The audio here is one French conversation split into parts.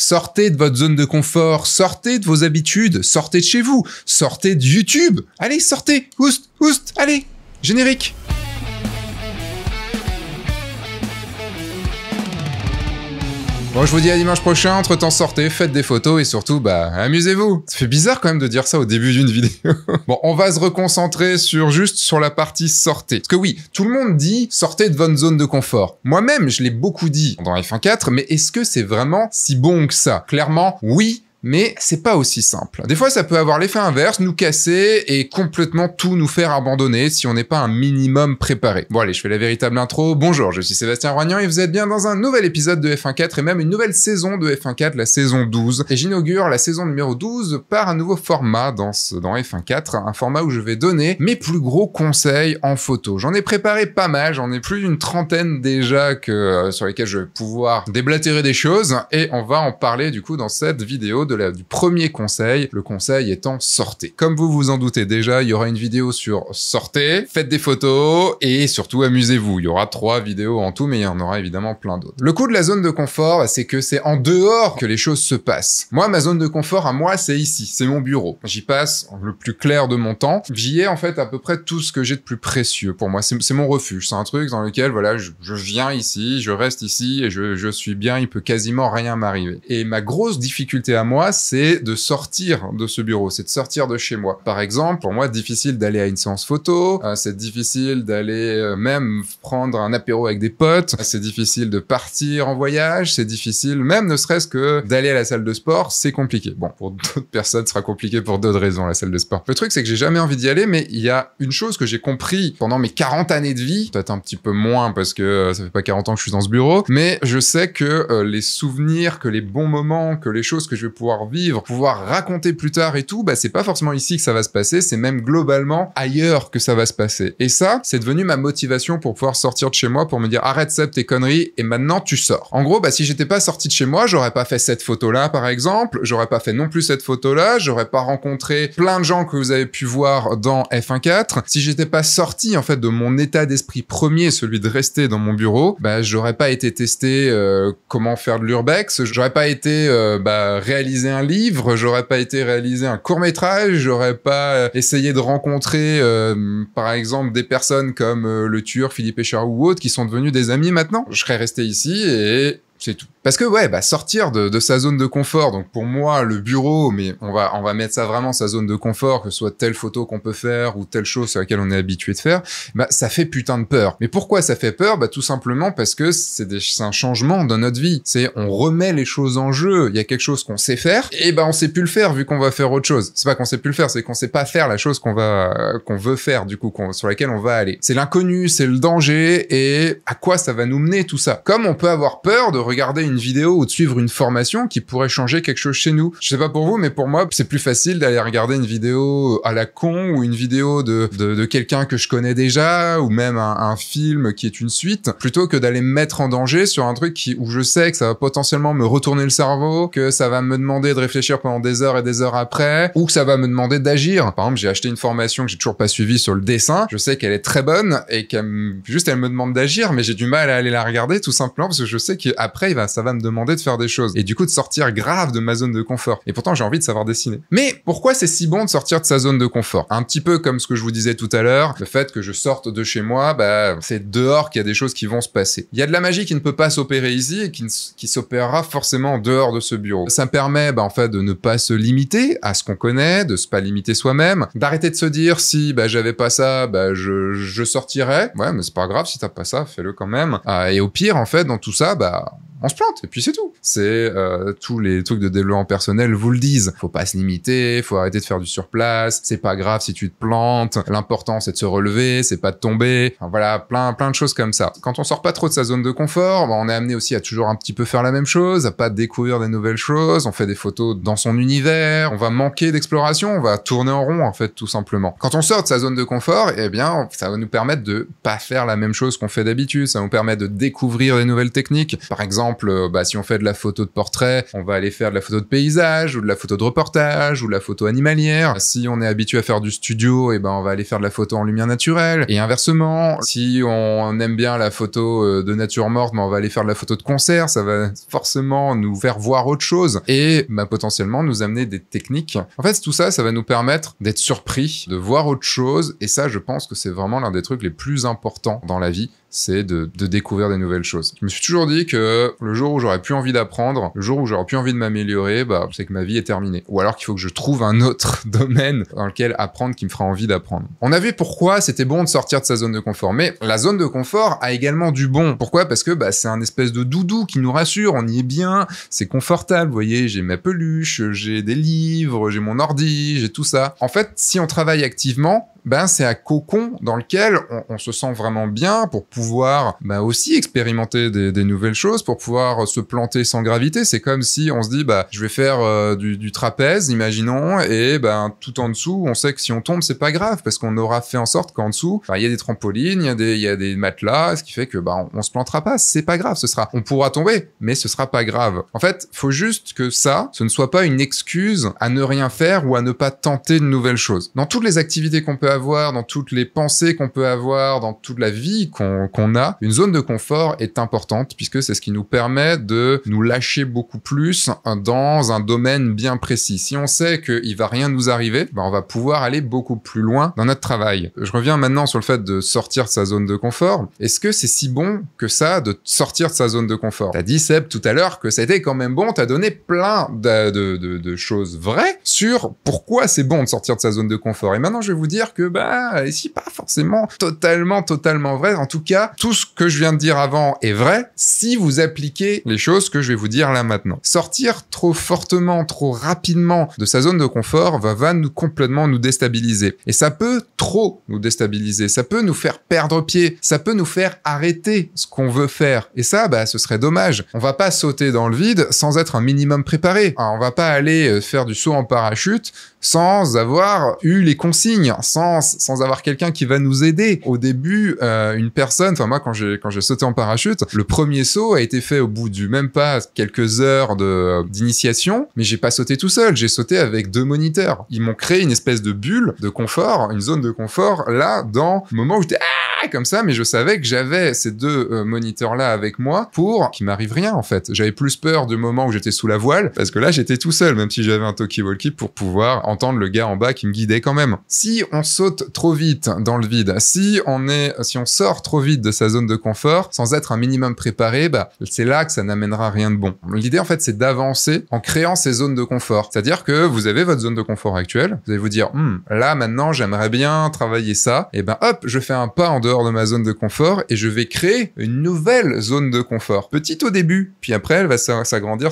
Sortez de votre zone de confort, sortez de vos habitudes, sortez de chez vous, sortez de YouTube. Allez, sortez, oust, oust, allez, générique. Bon, je vous dis à dimanche prochain, entre-temps sortez, faites des photos et surtout, amusez-vous. Ça fait bizarre quand même de dire ça au début d'une vidéo. Bon, on va se reconcentrer juste sur la partie sortez. Parce que oui, tout le monde dit sortez de votre zone de confort. Moi-même, je l'ai beaucoup dit dans F1.4, mais est-ce que c'est vraiment si bon que ça? Clairement, oui. Mais c'est pas aussi simple. Des fois, ça peut avoir l'effet inverse, nous casser et complètement tout nous faire abandonner si on n'est pas un minimum préparé. Bon allez, je fais la véritable intro. Bonjour, je suis Sébastien Roignan et vous êtes bien dans un nouvel épisode de F1.4 et même une nouvelle saison de F1.4, la saison 12. Et j'inaugure la saison numéro 12 par un nouveau format dans F1.4, un format où je vais donner mes plus gros conseils en photo. J'en ai préparé pas mal, j'en ai plus d'une trentaine déjà sur lesquelles je vais pouvoir déblatérer des choses et on va en parler du coup dans cette vidéo du premier conseil, le conseil étant sortez. Comme vous vous en doutez déjà, il y aura une vidéo sur sortez, faites des photos et surtout amusez-vous. Il y aura 3 vidéos en tout, mais il y en aura évidemment plein d'autres. Le coup de la zone de confort, c'est que c'est en dehors que les choses se passent. Moi, ma zone de confort à moi, c'est ici, c'est mon bureau. J'y passe le plus clair de mon temps. J'y ai en fait à peu près tout ce que j'ai de plus précieux pour moi. C'est mon refuge. C'est un truc dans lequel voilà, je viens ici, je reste ici et je suis bien. Il peut quasiment rien m'arriver. Et ma grosse difficulté à moi, c'est de sortir de ce bureau, c'est de sortir de chez moi. Par exemple, pour moi, difficile d'aller à une séance photo, c'est difficile d'aller même prendre un apéro avec des potes, c'est difficile de partir en voyage, c'est difficile même ne serait-ce que d'aller à la salle de sport, c'est compliqué. Bon, pour d'autres personnes, ce sera compliqué pour d'autres raisons, la salle de sport. Le truc, c'est que j'ai jamais envie d'y aller, mais il y a une chose que j'ai compris pendant mes 40 années de vie, peut-être un petit peu moins parce que ça fait pas 40 ans que je suis dans ce bureau, mais je sais que les souvenirs, que les bons moments, que les choses que je vais pouvoir vivre, pouvoir raconter plus tard et tout, c'est pas forcément ici que ça va se passer, c'est même globalement ailleurs que ça va se passer. Et ça, c'est devenu ma motivation pour pouvoir sortir de chez moi, pour me dire arrête Seb tes conneries et maintenant tu sors. En gros, si j'étais pas sorti de chez moi, j'aurais pas fait cette photo-là par exemple, j'aurais pas fait non plus cette photo-là, j'aurais pas rencontré plein de gens que vous avez pu voir dans F1.4. Si j'étais pas sorti en fait de mon état d'esprit premier, celui de rester dans mon bureau, j'aurais pas été testé comment faire de l'urbex, j'aurais pas été réaliser un livre, j'aurais pas été réaliser un court-métrage, j'aurais pas essayé de rencontrer par exemple des personnes comme le tueur Philippe Echaud ou autres qui sont devenus des amis maintenant. Je serais resté ici et c'est tout. Parce que sortir de sa zone de confort, donc pour moi le bureau, mais on va mettre ça vraiment sa zone de confort, que ce soit telle photo qu'on peut faire ou telle chose sur laquelle on est habitué de faire, ça fait putain de peur. Mais pourquoi ça fait peur? Tout simplement parce que c'est un changement dans notre vie. C'est on remet les choses en jeu. Il y a quelque chose qu'on sait faire et on sait plus le faire vu qu'on va faire autre chose. C'est pas qu'on sait plus le faire, c'est qu'on sait pas faire la chose qu'on veut faire du coup, sur laquelle on va aller. C'est l'inconnu, c'est le danger et à quoi ça va nous mener tout ça. Comme on peut avoir peur de regarder une vidéo ou de suivre une formation qui pourrait changer quelque chose chez nous. Je sais pas pour vous, mais pour moi, c'est plus facile d'aller regarder une vidéo à la con ou une vidéo de quelqu'un que je connais déjà ou même un film qui est une suite plutôt que d'aller me mettre en danger sur un truc où je sais que ça va potentiellement me retourner le cerveau, que ça va me demander de réfléchir pendant des heures et des heures après ou que ça va me demander d'agir. Par exemple, j'ai acheté une formation que j'ai toujours pas suivie sur le dessin. Je sais qu'elle est très bonne et elle me demande d'agir, mais j'ai du mal à aller la regarder tout simplement parce que je sais qu'après, ça va me demander de faire des choses et du coup de sortir grave de ma zone de confort. Et pourtant j'ai envie de savoir dessiner. Mais pourquoi c'est si bon de sortir de sa zone de confort? Un petit peu comme ce que je vous disais tout à l'heure, le fait que je sorte de chez moi, c'est dehors qu'il y a des choses qui vont se passer. Il y a de la magie qui ne peut pas s'opérer ici et qui s'opérera forcément en dehors de ce bureau. Ça me permet en fait de ne pas se limiter à ce qu'on connaît, de se pas limiter soi-même, d'arrêter de se dire si j'avais pas ça, je sortirais. Ouais, mais c'est pas grave si t'as pas ça, fais-le quand même. Et au pire en fait dans tout ça, on se plante, et puis c'est tout. C'est tous les trucs de développement personnel vous le disent. Faut pas se limiter, faut arrêter de faire du surplace, c'est pas grave si tu te plantes, l'important c'est de se relever, c'est pas de tomber. Enfin, voilà, plein de choses comme ça. Quand on sort pas trop de sa zone de confort, on est amené aussi à toujours un petit peu faire la même chose, à pas découvrir des nouvelles choses, on fait des photos dans son univers, on va manquer d'exploration, on va tourner en rond en fait tout simplement. Quand on sort de sa zone de confort, ça va nous permettre de pas faire la même chose qu'on fait d'habitude, ça va nous permettre de découvrir des nouvelles techniques. Par exemple, exemple, si on fait de la photo de portrait, on va aller faire de la photo de paysage, ou de la photo de reportage, ou de la photo animalière. Si on est habitué à faire du studio, on va aller faire de la photo en lumière naturelle. Et inversement, si on aime bien la photo de nature morte, on va aller faire de la photo de concert. Ça va forcément nous faire voir autre chose et potentiellement nous amener des techniques. En fait, tout ça, ça va nous permettre d'être surpris, de voir autre chose. Et ça, je pense que c'est vraiment l'un des trucs les plus importants dans la vie, c'est de découvrir des nouvelles choses. Je me suis toujours dit que le jour où j'aurais plus envie d'apprendre, le jour où j'aurais plus envie de m'améliorer, c'est que ma vie est terminée. Ou alors qu'il faut que je trouve un autre domaine dans lequel apprendre qui me fera envie d'apprendre. On a vu pourquoi c'était bon de sortir de sa zone de confort. Mais la zone de confort a également du bon. Pourquoi? Parce que c'est un espèce de doudou qui nous rassure, on y est bien, c'est confortable. Vous voyez, j'ai ma peluche, j'ai des livres, j'ai mon ordi, j'ai tout ça. En fait, si on travaille activement, c'est un cocon dans lequel on se sent vraiment bien pour pouvoir aussi expérimenter des nouvelles choses, pour pouvoir se planter sans gravité. C'est comme si on se dit je vais faire du trapèze, imaginons, et tout en dessous, on sait que si on tombe, c'est pas grave parce qu'on aura fait en sorte qu'en dessous, il y a des trampolines, il y a des matelas, ce qui fait que on se plantera pas, c'est pas grave, on pourra tomber, mais ce sera pas grave. En fait, faut juste que ce ne soit pas une excuse à ne rien faire ou à ne pas tenter de nouvelles choses. Dans toutes les activités qu'on peut avoir, dans toutes les pensées qu'on peut avoir, dans toute la vie qu'on a, une zone de confort est importante puisque c'est ce qui nous permet de nous lâcher beaucoup plus dans un domaine bien précis. Si on sait qu'il va rien nous arriver, on va pouvoir aller beaucoup plus loin dans notre travail. Je reviens maintenant sur le fait de sortir de sa zone de confort. Est-ce que c'est si bon que ça de sortir de sa zone de confort? T'as dit, Seb, tout à l'heure que c'était quand même bon, t'as donné plein de choses vraies sur pourquoi c'est bon de sortir de sa zone de confort. Et maintenant, je vais vous dire que c'est pas forcément totalement vrai. En tout cas, tout ce que je viens de dire avant est vrai si vous appliquez les choses que je vais vous dire là maintenant. Sortir trop fortement, trop rapidement de sa zone de confort va complètement nous déstabiliser. Et ça peut trop nous déstabiliser. Ça peut nous faire perdre pied. Ça peut nous faire arrêter ce qu'on veut faire. Et ça, ce serait dommage. On va pas sauter dans le vide sans être un minimum préparé. Alors, on va pas aller faire du saut en parachute sans avoir eu les consignes, sans avoir quelqu'un qui va nous aider. Au début, une personne, moi quand j'ai sauté en parachute, le premier saut a été fait au bout du même pas quelques heures d'initiation, mais j'ai pas sauté tout seul, j'ai sauté avec 2 moniteurs. Ils m'ont créé une espèce de bulle de confort, une zone de confort là dans le moment où j'étais comme ça, mais je savais que j'avais ces 2 moniteurs là avec moi pour qu'il m'arrive rien en fait. J'avais plus peur du moment où j'étais sous la voile parce que là j'étais tout seul, même si j'avais un talkie-walkie pour pouvoir entendre le gars en bas qui me guidait quand même. Si on saute trop vite dans le vide, si on sort trop vite de sa zone de confort sans être un minimum préparé, c'est là que ça n'amènera rien de bon. L'idée en fait c'est d'avancer en créant ces zones de confort. C'est-à-dire que vous avez votre zone de confort actuelle, vous allez vous dire là maintenant j'aimerais bien travailler ça, et hop, je fais un pas en dehors de ma zone de confort et je vais créer une nouvelle zone de confort. Petite au début, puis après elle va s'agrandir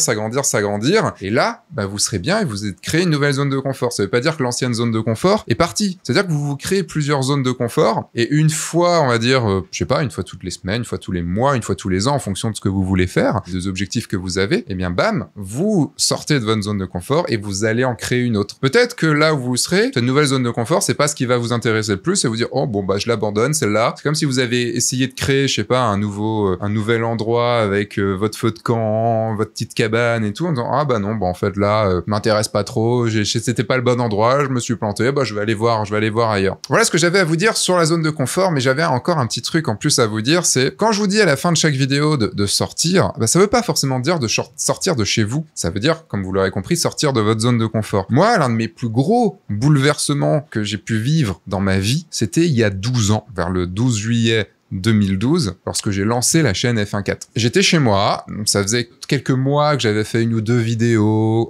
et là vous serez bien et vous avez créé une nouvelle zone de confort. Ça veut pas dire que l'ancienne zone de confort est partie. C'est-à-dire que vous créez plusieurs zones de confort et une fois, on va dire, une fois toutes les semaines, une fois tous les mois, une fois tous les ans, en fonction de ce que vous voulez faire, des objectifs que vous avez, bam, vous sortez de votre zone de confort et vous allez en créer une autre. Peut-être que là où vous serez, cette nouvelle zone de confort, c'est pas ce qui va vous intéresser le plus et vous dire, je l'abandonne, celle-là. C'est comme si vous avez essayé de créer, un nouvel endroit avec votre feu de camp, votre petite cabane et tout, en disant, en fait, là, m'intéresse pas trop, c'était pas le bon endroit, je me suis planté, je vais aller voir ailleurs. Voilà ce que j'avais à vous dire sur la zone de confort, mais j'avais encore un petit truc en plus à vous dire, c'est quand je vous dis à la fin de chaque vidéo de sortir, ça veut pas forcément dire de sortir de chez vous, ça veut dire, comme vous l'aurez compris, sortir de votre zone de confort. Moi, l'un de mes plus gros bouleversements que j'ai pu vivre dans ma vie, c'était il y a 12 ans, vers le 12 juillet 2012, lorsque j'ai lancé la chaîne F1.4. J'étais chez moi, ça faisait quelques mois que j'avais fait 1 ou 2 vidéos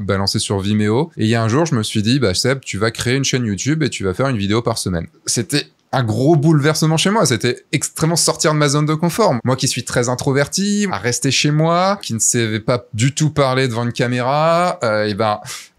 balancées sur Vimeo, et il y a un jour, je me suis dit, Seb, tu vas créer une chaîne YouTube et tu vas faire une vidéo par semaine. C'était un gros bouleversement chez moi, c'était extrêmement sortir de ma zone de confort. Moi qui suis très introverti, à rester chez moi, qui ne savais pas du tout parler devant une caméra,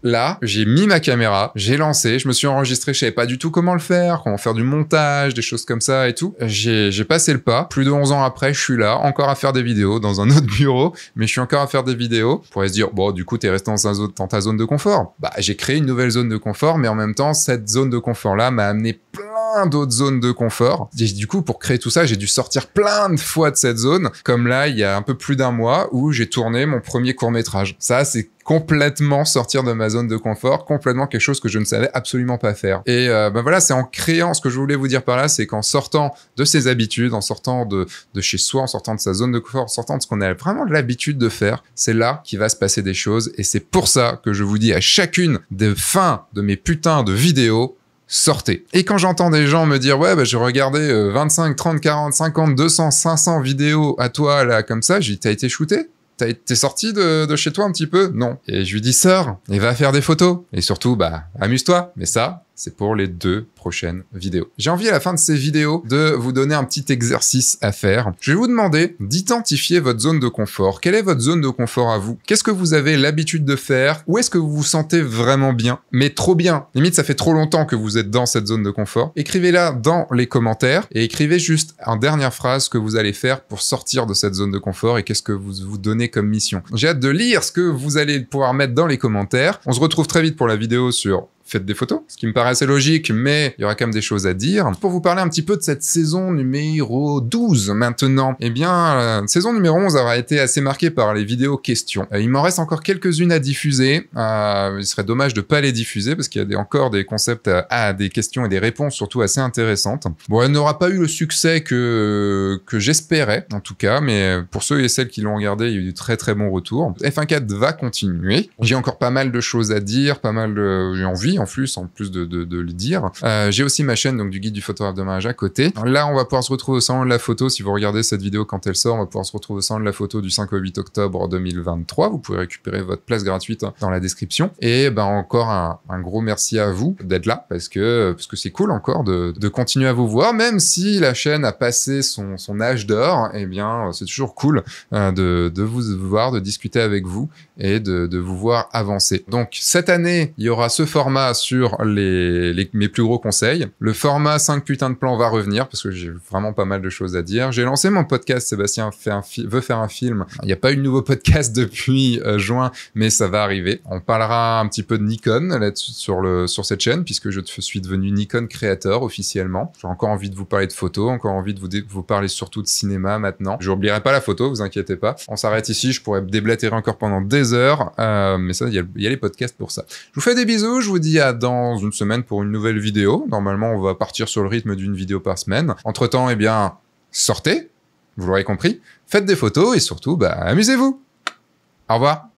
là, j'ai mis ma caméra, j'ai lancé, je me suis enregistré, je savais pas du tout comment le faire, comment faire du montage, des choses comme ça et tout. J'ai passé le pas. Plus de 11 ans après, je suis là, encore à faire des vidéos dans un autre bureau, mais je suis encore à faire des vidéos. On pourrait se dire, du coup, t'es resté dans ta zone de confort. J'ai créé une nouvelle zone de confort, mais en même temps, cette zone de confort-là m'a amené plein plein d'autres zones de confort. Et du coup, pour créer tout ça, j'ai dû sortir plein de fois de cette zone. Comme là, il y a un peu plus d'un mois où j'ai tourné mon premier court-métrage. Ça, c'est complètement sortir de ma zone de confort, complètement quelque chose que je ne savais absolument pas faire. Et voilà, c'est en créant, ce que je voulais vous dire par là, c'est qu'en sortant de ses habitudes, en sortant de chez soi, en sortant de sa zone de confort, en sortant de ce qu'on a vraiment l'habitude de faire, c'est là qu'il va se passer des choses. Et c'est pour ça que je vous dis à chacune des fins de mes putains de vidéos, sortez. Et quand j'entends des gens me dire « Ouais, j'ai regardé 25, 30, 40, 50, 200, 500 vidéos à toi, là, comme ça », j'ai dit « T'as été shooté ? T'es sorti de chez toi un petit peu ? Non. » Et je lui dis « Sors et va faire des photos. Et surtout, amuse-toi. » Mais ça, c'est pour les 2 prochaines vidéos. J'ai envie à la fin de ces vidéos de vous donner un petit exercice à faire. Je vais vous demander d'identifier votre zone de confort. Quelle est votre zone de confort à vous? Qu'est-ce que vous avez l'habitude de faire? Où est-ce que vous vous sentez vraiment bien? Mais trop bien. Limite, ça fait trop longtemps que vous êtes dans cette zone de confort. Écrivez-la dans les commentaires et écrivez juste en dernière phrase ce que vous allez faire pour sortir de cette zone de confort et qu'est-ce que vous vous donnez comme mission. J'ai hâte de lire ce que vous allez pouvoir mettre dans les commentaires. On se retrouve très vite pour la vidéo sur faites des photos, ce qui me paraît assez logique, mais il y aura quand même des choses à dire. Pour vous parler un petit peu de cette saison numéro 12 maintenant, eh bien, la saison numéro 11 aura été assez marquée par les vidéos questions. Il m'en reste encore quelques-unes à diffuser. Il serait dommage de pas les diffuser parce qu'il y a encore des concepts à des questions et des réponses surtout assez intéressantes. Bon, elle n'aura pas eu le succès que j'espérais, en tout cas, mais pour ceux et celles qui l'ont regardé, il y a eu du très très bons retours. F1.4 va continuer. J'ai encore pas mal de choses à dire, j'ai envie en plus de le dire. J'ai aussi ma chaîne donc du guide du photographe de mariage à côté. Là, on va pouvoir se retrouver au salon de la photo. Si vous regardez cette vidéo quand elle sort, on va pouvoir se retrouver au salon de la photo du 5 au 8 octobre 2023. Vous pouvez récupérer votre place gratuite dans la description. Et encore un gros merci à vous d'être là parce que c'est cool encore de continuer à vous voir, même si la chaîne a passé son âge d'or. Eh bien, c'est toujours cool de vous voir, de discuter avec vous et de vous voir avancer. Donc cette année, il y aura ce format sur mes plus gros conseils. Le format 5 putains de plans va revenir parce que j'ai vraiment pas mal de choses à dire. J'ai lancé mon podcast Sébastien veut faire un film. Il n'y a pas eu de nouveau podcast depuis juin, mais ça va arriver. On parlera un petit peu de Nikon là-dessus sur cette chaîne puisque je suis devenu Nikon créateur officiellement. J'ai encore envie de vous parler de photos, encore envie de vous parler surtout de cinéma maintenant. Je n'oublierai pas la photo, vous inquiétez pas. On s'arrête ici, je pourrais déblatérer encore pendant des heures, mais ça, il y a les podcasts pour ça. Je vous fais des bisous, je vous dis à dans une semaine pour une nouvelle vidéo. Normalement, on va partir sur le rythme d'une vidéo par semaine. Entre-temps, eh bien, sortez, vous l'aurez compris, faites des photos et surtout, amusez-vous. Au revoir.